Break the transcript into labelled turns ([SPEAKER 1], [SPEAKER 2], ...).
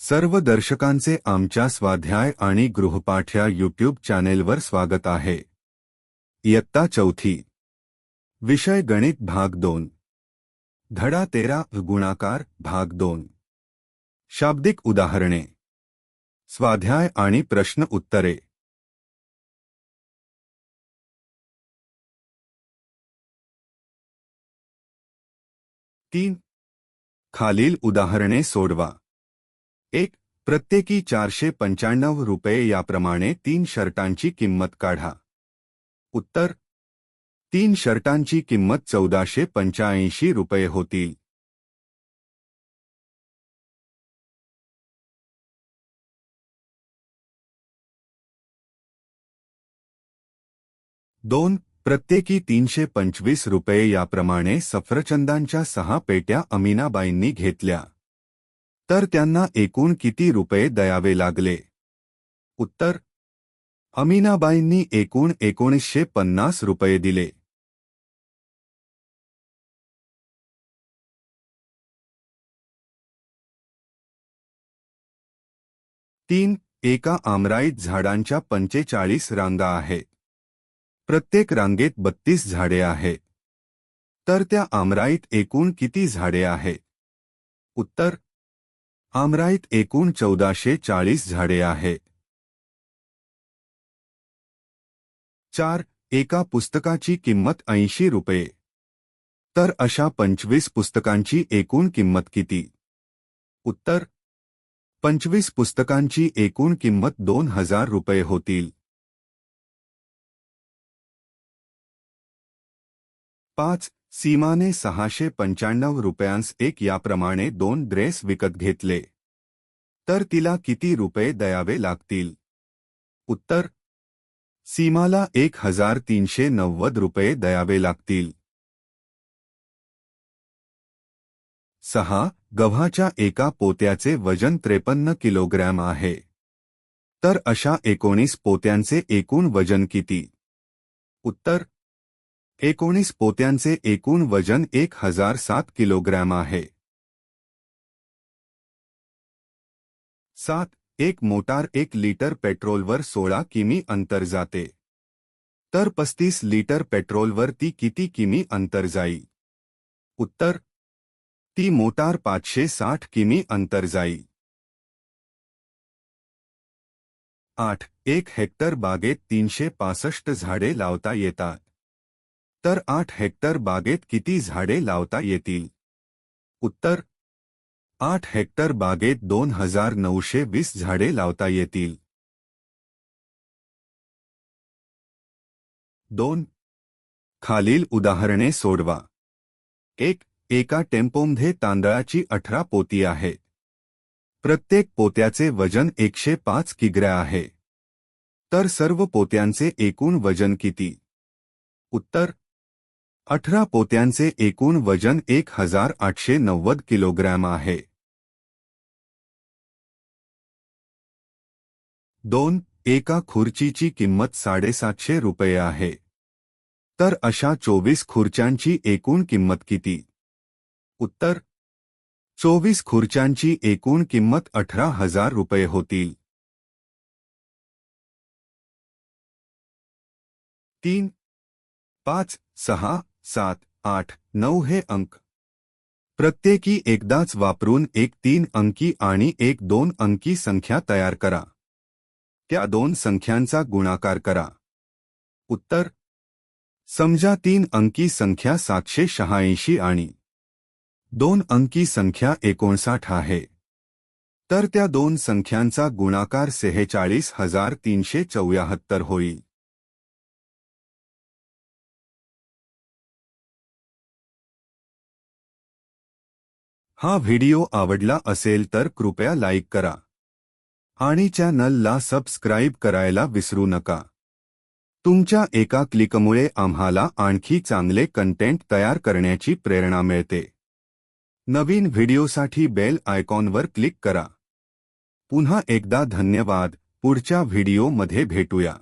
[SPEAKER 1] सर्व दर्शकांचे आमच्या स्वाध्याय आणि गृहपाठ या यूट्यूब चॅनेलवर स्वागत आहे। इयत्ता चौथी, विषय गणित भाग 2, धडा 13 गुणाकार भाग 2, शाब्दिक उदाहरणे, स्वाध्याय आणि प्रश्न उत्तरे। 3. खालील उदाहरणे सोडवा। 1. प्रत्येकी 495 रुपये याप्रमाणे 3 शर्टांची किंमत काढा। उत्तर: 3 शर्टांची किंमत 1485 रुपये होतील। 2. प्रत्येकी 325 रुपये याप्रमाणे सफरचंदांच्या 6 पेट्या अमीनाबाईंनी घेतल्या, तर त्यांना एकूण किती रुपये द्यावे लागले? उत्तर: अमीनाबाईंनी एकूण 1950 रुपये दिले। 3. एका आमराईत झाडांच्या 45 रांगा आहेत। प्रत्येक रांगेत 32 झाडे आहेत, तर त्या आमराईत एकूण किती झाडे आहेत? उत्तर: आमराईत एकूण 1440 झाडे आहेत। 4. एका पुस्तकाची किंमत 80 रुपये, तर अशा 25 पुस्तकांची एकूण किंमत किती? उत्तर: 25 पुस्तकांची एकूण किंमत 2000 रुपये होतील। 5. सीमाने 695 रुपयांस एक याप्रमाणे 2 ड्रेस विकत घेतले, तर तिला किती रुपये द्यावे लागतील? उत्तर: सीमाला 1390 रुपये द्यावे लागतील। 6. गव्हाच्या एका पोत्याचे वजन 53 किलोग्रॅम आहे, तर अशा 19 पोत्यांचे एकूण वजन किती? उत्तर: 19 पोत्यांचे एकूण वजन 1007 किलोग्रॅम आहे। 7. एक मोटार 1 लिटर पेट्रोलवर 16 किमी अंतर जाते, तर 35 लिटर पेट्रोलवर ती किती किमी अंतर जाईल? उत्तर: ती मोटार 560 किमी अंतर जाईल। 8. 1 हेक्टर बागेत 365 झाडे लावता येतात, तर 8 हेक्टर बागेत किती झाडे लावता येतील? उत्तर: 8 हेक्टर बागेत 2920 झाडे लावता येतील। 2. खालील उदाहरणे सोडवा। 1. एका टेम्पोमध्ये तांदळाची 18 पोती आहेत। प्रत्येक पोत्याचे वजन 105 किग्रा आहे, तर सर्व पोत्यांचे एकूण वजन किती? उत्तर: 18 पोत्यांचे एकूण वजन 1890 किलोग्रॅम आहे। 2. एका खुर्चीची किंमत 750 रुपये आहे, तर अशा 24 खुर्च्यांची एकूण किंमत किती? उत्तर: 24 खुर्च्यांची एकूण किंमत 18,000 रुपये होतील। 3. 5, 6, 7, 8, 9 हे अंक प्रत्येकी एकदाच वापरून एक 3 अंकी आणि एक 2 अंकी संख्या तयार करा। त्या 2 संख्यांचा गुणाकार करा। उत्तर: समजा 3 अंकी संख्या 786 आणि 2 अंकी संख्या 59 आहे, तर त्या 2 संख्यांचा गुणाकार 46374 होईल। हा व्हिडिओ आवडला असेल तर कृपया लाईक करा आणि चॅनलला सबस्क्राईब करायला विसरू नका। तुमच्या एका क्लिकमुळे आम्हाला आणखी चांगले कंटेंट तयार करण्याची प्रेरणा मिळते। नवीन व्हिडिओसाठी बेल आयकॉनवर क्लिक करा। पुन्हा एकदा धन्यवाद। पुढच्या व्हिडिओमध्ये भेटूया।